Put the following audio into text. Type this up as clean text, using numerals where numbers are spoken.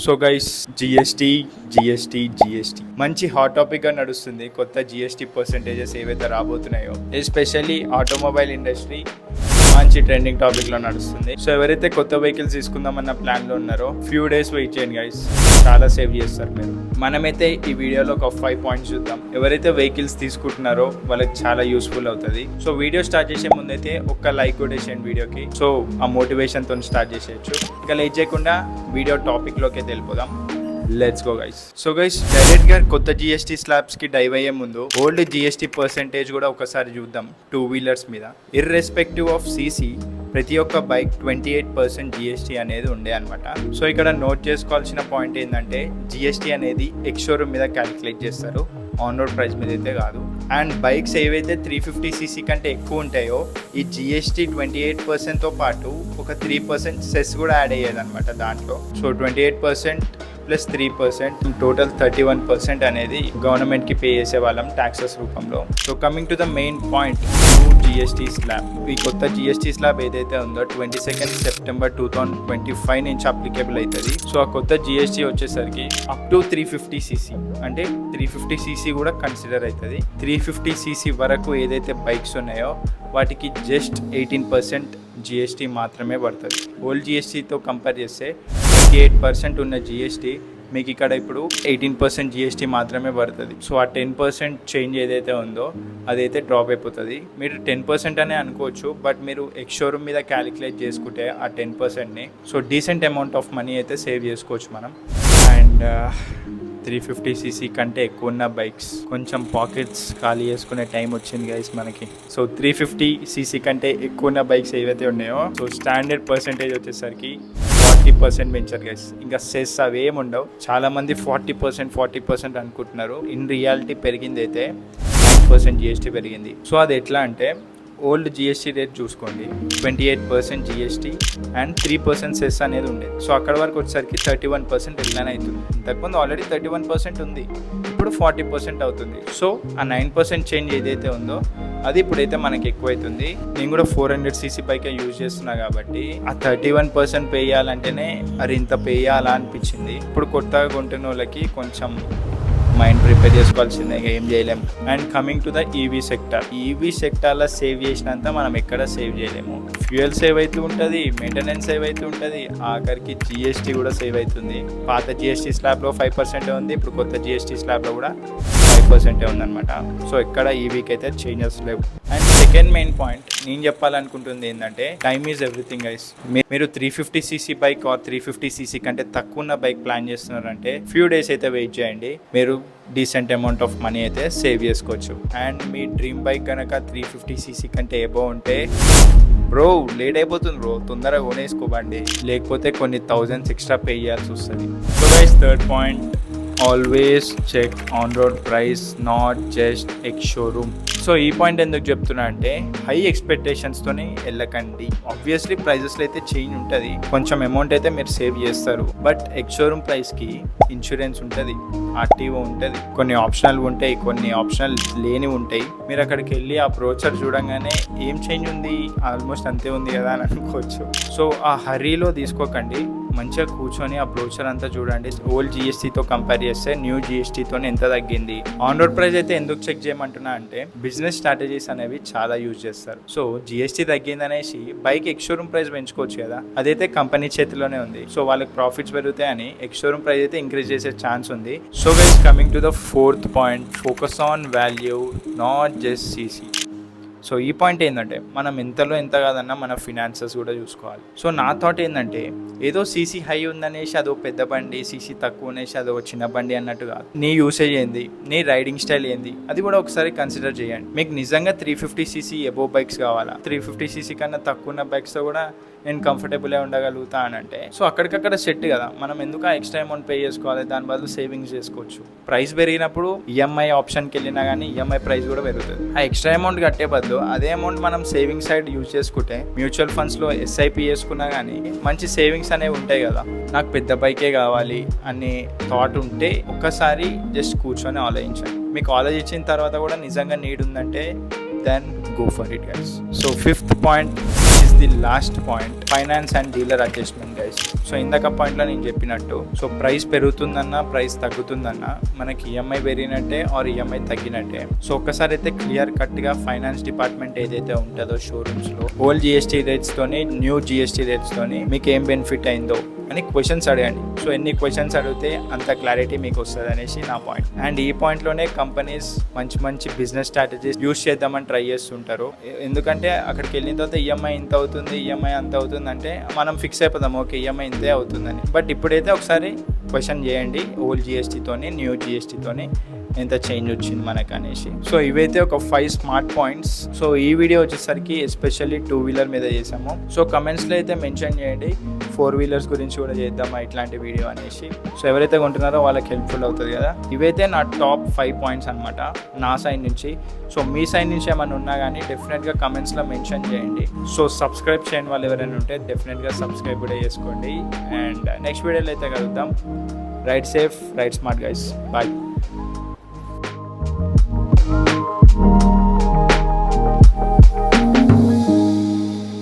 So guys GST మంచి hot topic గా నడుస్తుంది. కొత్త జిఎస్టీ పర్సెంటేజెస్ ఏవైతే రాబోతున్నాయో ఎస్పెషల్లీ ఆటోమొబైల్ ఇండస్ట్రీ మంచి ట్రెండింగ్ టాపిక్ లో నడుస్తుంది. సో ఎవరైతే కొత్త వెహికల్స్ తీసుకుందామన్న ప్లాన్ లో ఉన్నారో ఫ్యూ డేస్ వెయిట్ చేయండి గైస్, చాలా సేవ్ చేస్తారు మీరు. మనమైతే ఈ వీడియోలో ఒక 5 పాయింట్స్ చూద్దాం. ఎవరైతే వెహికల్స్ తీసుకుంటున్నారో వాళ్ళకి చాలా యూస్ఫుల్ అవుతుంది. సో వీడియో స్టార్ట్ చేసే ముందు అయితే ఒక్క లైక్ కూడా చేయండి వీడియోకి. సో ఆ మోటివేషన్ తో స్టార్ట్ చేసేయచ్చు. ఇంకా లేట్ చేయకుండా వీడియో టాపిక్ లోకి వెళ్ళిపోదాం. Let's go guys. So guys, direct గా కొత్త జిఎస్టీ స్లాబ్స్ కి డైవ్ అయ్యే ముందు ఓల్డ్ జిఎస్టీ పర్సెంటేజ్ కూడా ఒకసారి చూద్దాం. 2 వీలర్స్ మీద ఇర్రెస్పెక్టివ్ ఆఫ్ సీసీ ప్రతి ఒక్క బైక్ 28% జిఎస్టీ అనేది ఉండే అనమాట. సో ఇక్కడ నోట్ చేసుకోవాల్సిన పాయింట్ ఏంటంటే జిఎస్టీ అనేది ఎక్స్ షోరూమ్ మీద క్యాలిక్యులేట్ చేస్తారు, ఆన్ రోడ్ ప్రైస్ మీద అయితే కాదు. అండ్ బైక్స్ ఏవైతే 350cc కంటే ఎక్కువ ఉంటాయో ఈ జిఎస్టీ 28%తో పాటు ఒక 3% సెస్ కూడా యాడ్ అయ్యేది అనమాట దాంట్లో. సో 28% ప్లస్ 3% టోటల్ 31% అనేది గవర్నమెంట్కి పే చేసే వాళ్ళం ట్యాక్సెస్ రూపంలో. So coming to the main point, GST slab. ఈ కొత్త జిఎస్టీ స్లాబ్ ఏదైతే ఉందో 22 సెప్టెంబర్ 2025 నుంచి అప్లికేబుల్ అవుతుంది. సో ఆ కొత్త జిఎస్టీ వచ్చేసరికి అప్ టు 350cc, అంటే 350cc కూడా కన్సిడర్ అవుతుంది. 350cc వరకు ఏదైతే బైక్స్ ఉన్నాయో వాటికి జస్ట్ 18% జిఎస్టీ మాత్రమే పడుతుంది. ఓల్డ్ జిఎస్టీతో కంపేర్ చేస్తే 58% ఉన్న జిఎస్టీ మీకు ఇక్కడ ఇప్పుడు 18% జిఎస్టీ మాత్రమే పడుతుంది. సో ఆ 10% చేంజ్ ఏదైతే ఉందో అదైతే డ్రాప్ అయిపోతుంది. మీరు 10% అనే అనుకోవచ్చు, బట్ మీరు ఎక్స్ షోరూమ్ మీద క్యాలిక్యులేట్ చేసుకుంటే ఆ 10%ని so decent amount of money అయితే సేవ్ చేసుకోవచ్చు మనం. అండ్ 350cc కంటే ఎక్కువ ఉన్న బైక్స్ కొంచెం పాకెట్స్ ఖాళీ చేసుకునే టైం వచ్చింది గైస్ మనకి. సో 350cc కంటే ఎక్కువ ఉన్న బైక్స్ ఏవైతే ఉన్నాయో సో స్టాండర్డ్ పర్సెంటేజ్ వచ్చేసరికి 40% పెంచారు గైస్. ఇంకా సెస్ అవి ఏమి ఉండవు. చాలా మంది 40% అనుకుంటున్నారు. ఇన్ రియాలిటీ పెరిగింది అయితే 10% జిఎస్టీ పెరిగింది. సో అది ఎట్లా అంటే ఓల్డ్ జిఎస్టీ రేట్ చూసుకోండి, 28% జిఎస్టీ అండ్ 3% సెస్ అనేది ఉండేది. సో అక్కడ వరకు వచ్చేసరికి 31% ఎట్లానే అవుతుంది. ఇంతకుముందు ఆల్రెడీ 31% ఉంది, ఇప్పుడు 40% అవుతుంది. సో ఆ 9% చేంజ్ ఏదైతే ఉందో అది ఇప్పుడైతే మనకి ఎక్కువ అవుతుంది. నేను కూడా 400cc బైకే యూజ్ చేస్తున్నా కాబట్టి ఆ 31% పే చేయాలంటేనే అది ఇంత పే చేయాలా అనిపించింది. ఇప్పుడు కొత్తగా కొంటున్న వాళ్ళకి కొంచెం మైండ్ ప్రిపేర్ చేసుకోవాల్సిందే, ఏం చేయలేము. And coming to the EV సెక్టార్లో సేవ్ చేసినంత మనం ఎక్కడ సేవ్ చేయలేము. ఫ్యూయల్ సేవ్ అవుతూ ఉంటుంది, మెయింటెనెన్స్ సేవ్ అవుతూ ఉంటుంది, ఆఖరికి జిఎస్టీ కూడా సేవ్ అవుతుంది. పాత జిఎస్టీ స్లాబ్లో 5% ఉంది, ఇప్పుడు కొత్త జిఎస్టీ స్లాబ్లో కూడా 5% ఉందన్నమాట. సో ఎక్కడ ఈవీకి అయితే చేంజెస్ లేవు. అండ్ సెకండ్ మెయిన్ పాయింట్ నేను చెప్పాలనుకుంటుంది ఏంటంటే టైమ్ ఈజ్ ఎవ్రీథింగ్ గైస్. మీరు 350cc బైక్ ఆర్ 350cc కంటే తక్కువ ఉన్న బైక్ ప్లాన్ చేస్తున్నారంటే ఫ్యూ డేస్ అయితే వెయిట్ చేయండి, మీరు డీసెంట్ అమౌంట్ ఆఫ్ మనీ అయితే సేవ్ చేసుకోవచ్చు. అండ్ మీ డ్రీమ్ బైక్ కనుక 350cc కంటే ఎబో ఉంటే బ్రో లేట్ అయిపోతుంది బ్రో, తొందరగా కొనేసుకోబండి, లేకపోతే కొన్ని థౌజండ్స్ ఎక్స్ట్రా పే చేయాల్సి వస్తుంది. So guys, third point, always check on road price, not just ex showroom. So ఈ పాయింట్ ఎందుకు చెప్తున్నా అంటే హై ఎక్స్పెక్టేషన్స్తోనే వెళ్ళకండి. ఆబ్వియస్లీ ప్రైజెస్లో అయితే చేంజ్ ఉంటుంది, కొంచెం అమౌంట్ అయితే మీరు సేవ్ చేస్తారు. బట్ ఎక్స్ షోరూమ్ ప్రైస్కి ఇన్సూరెన్స్ ఉంటుంది, ఆర్టీఓ ఉంటుంది, కొన్ని ఆప్షనల్ ఉంటాయి, కొన్ని ఆప్షనల్ లేని ఉంటాయి. మీరు అక్కడికి వెళ్ళి ఆ బ్రోచర్ చూడంగానే ఏం చేంజ్ ఉంది, ఆల్మోస్ట్ అంతే ఉంది కదా అని అనుకోవచ్చు. సో ఆ హరీలో తీసుకోకండి, మంచిగా కూర్చొని ఆ బ్రోచర్ అంతా చూడండి. ఓల్డ్ జిఎస్టీతో కంపేర్ చేస్తే న్యూ జిఎస్టీతో ఎంత తగ్గింది. ఆన్ రోడ్ ప్రైస్ అయితే ఎందుకు చెక్ చేయమంటున్నా అంటే బిజినెస్ స్ట్రాటజీస్ అనేవి చాలా యూజ్ చేస్తారు. సో జిఎస్టీ తగ్గిందనేసి బైక్ ఎక్స్ షోరూమ్ ప్రైస్ పెంచుకోవచ్చు కదా, అదైతే కంపెనీ చేతిలోనే ఉంది. సో వాళ్ళకి ప్రాఫిట్స్ పెరుగుతాయని ఎక్స్ షోరూమ్ ప్రైస్ అయితే ఇంక్రీజ్ చేసే ఛాన్స్ ఉంది. So guys, coming to the fourth point, focus on value not just CC. So ఈ పాయింట్ ఏంటంటే మనం ఎంతలో ఎంత కాదన్నా మన ఫినాన్సెస్ కూడా చూసుకోవాలి. సో నా థాట్ ఏంటంటే ఏదో సీసీ హై ఉందనేసి అదో పెద్ద బండి, సీసీ తక్కువ అనేసి అదో చిన్న బండి అన్నట్టు కాదు. నీ యూసేజ్ ఏంది, నీ రైడింగ్ స్టైల్ ఏంది, అది కూడా ఒకసారి కన్సిడర్ చేయండి. మీకు నిజంగా 350cc ఎబో బైక్స్ కావాలా, 350cc కన్నా తక్కువ ఉన్న బైక్స్తో కూడా నేను కంఫర్టబుల్గా ఉండగలుగుతా అని అంటే సో అక్కడికక్కడ సెట్ కదా. మనం ఎందుకు ఎక్స్ట్రా అమౌంట్ పే చేసుకోవాలి, దాని బదులు సేవింగ్స్ చేసుకోవచ్చు. ప్రైస్ పెరిగినప్పుడు ఈఎంఐ ఆప్షన్కి వెళ్ళినా కానీ ఈఎంఐ ప్రైస్ కూడా పెరుగుతుంది. ఆ ఎక్స్ట్రా అమౌంట్ కట్టే బదులు అదే అమౌంట్ మనం సేవింగ్ సైడ్ యూజ్ చేసుకుంటే మ్యూచువల్ ఫండ్స్లో ఎస్ఐపి చేసుకున్నా కానీ మంచి సేవింగ్స్ అనేవి ఉంటాయి కదా. నాకు పెద్ద బైకే కావాలి అనే థాట్ ఉంటే ఒక్కసారి జస్ట్ కూర్చొని ఆలోచించండి. మీకు ఆలోచించిన తర్వాత కూడా నిజంగా నీడ్ ఉందంటే then go for it guys. So fifth point is the last point, finance and dealer adjustment guys. So ఇందాక పాయింట్లో నేను చెప్పినట్టు, సో ప్రైస్ పెరుగుతుందన్నా ప్రైస్ తగ్గుతుందన్నా మనకి ఈఎంఐ పెరిగినట్టే ఆర్ ఈఎంఐ తగ్గినట్టే. సో ఒక్కసారి అయితే క్లియర్ కట్గా ఫైనాన్స్ డిపార్ట్మెంట్ ఏదైతే ఉంటుందో షోరూమ్స్లో ఓల్డ్ జిఎస్టీ రేట్స్తోని న్యూ జిఎస్టీ రేట్స్తోని మీకు ఏం బెనిఫిట్ అయిందో అని క్వశ్చన్స్ అడగండి. సో ఎన్ని క్వశ్చన్స్ అడిగితే అంత క్లారిటీ మీకు వస్తుంది అనేసి నా పాయింట్. అండ్ ఈ పాయింట్లోనే కంపెనీస్ మంచి మంచి బిజినెస్ స్ట్రాటజీస్ యూస్ చేద్దామని ట్రై చేస్తుంటారు. ఎందుకంటే అక్కడికి వెళ్ళిన తర్వాత ఈఎంఐ ఇంత అవుతుంది, ఈఎంఐ అంత అవుతుంది అంటే మనం ఫిక్స్ అయిపోదాం, ఓకే ఈఎంఐ ఇంతే అవుతుందని. బట్ ఇప్పుడైతే ఒకసారి క్వశ్చన్ చేయండి ఓల్డ్ జిఎస్టీతోని న్యూ జిఎస్టీతోని ఎంత చేంజ్ వచ్చింది మనకు అనేసి. సో ఇవైతే ఒక 5 స్మార్ట్ పాయింట్స్. సో ఈ వీడియో వచ్చేసరికి ఎస్పెషల్లీ 2 వీలర్ మీద చేసాము. సో కమెంట్స్లో అయితే మెన్షన్ చేయండి 4 వీలర్స్ గురించి కూడా చేద్దామా ఇట్లాంటి వీడియో అనేసి. సో ఎవరైతే కొంటున్నారో వాళ్ళకి హెల్ప్ఫుల్ అవుతుంది కదా. ఇవైతే నా టాప్ 5 పాయింట్స్ అనమాట నా సైడ్ నుంచి. సో మీ సైడ్ నుంచి ఏమైనా ఉన్నా కానీ డెఫినెట్గా కమెంట్స్లో మెన్షన్ చేయండి. సో సబ్స్క్రైబ్ చేయని వాళ్ళు ఎవరైనా ఉంటే డెఫినెట్గా సబ్స్క్రైబ్ కూడా చేసుకోండి. అండ్ నెక్స్ట్ వీడియోలో అయితే కలుద్దాం. Ride safe, ride smart guys. Bye.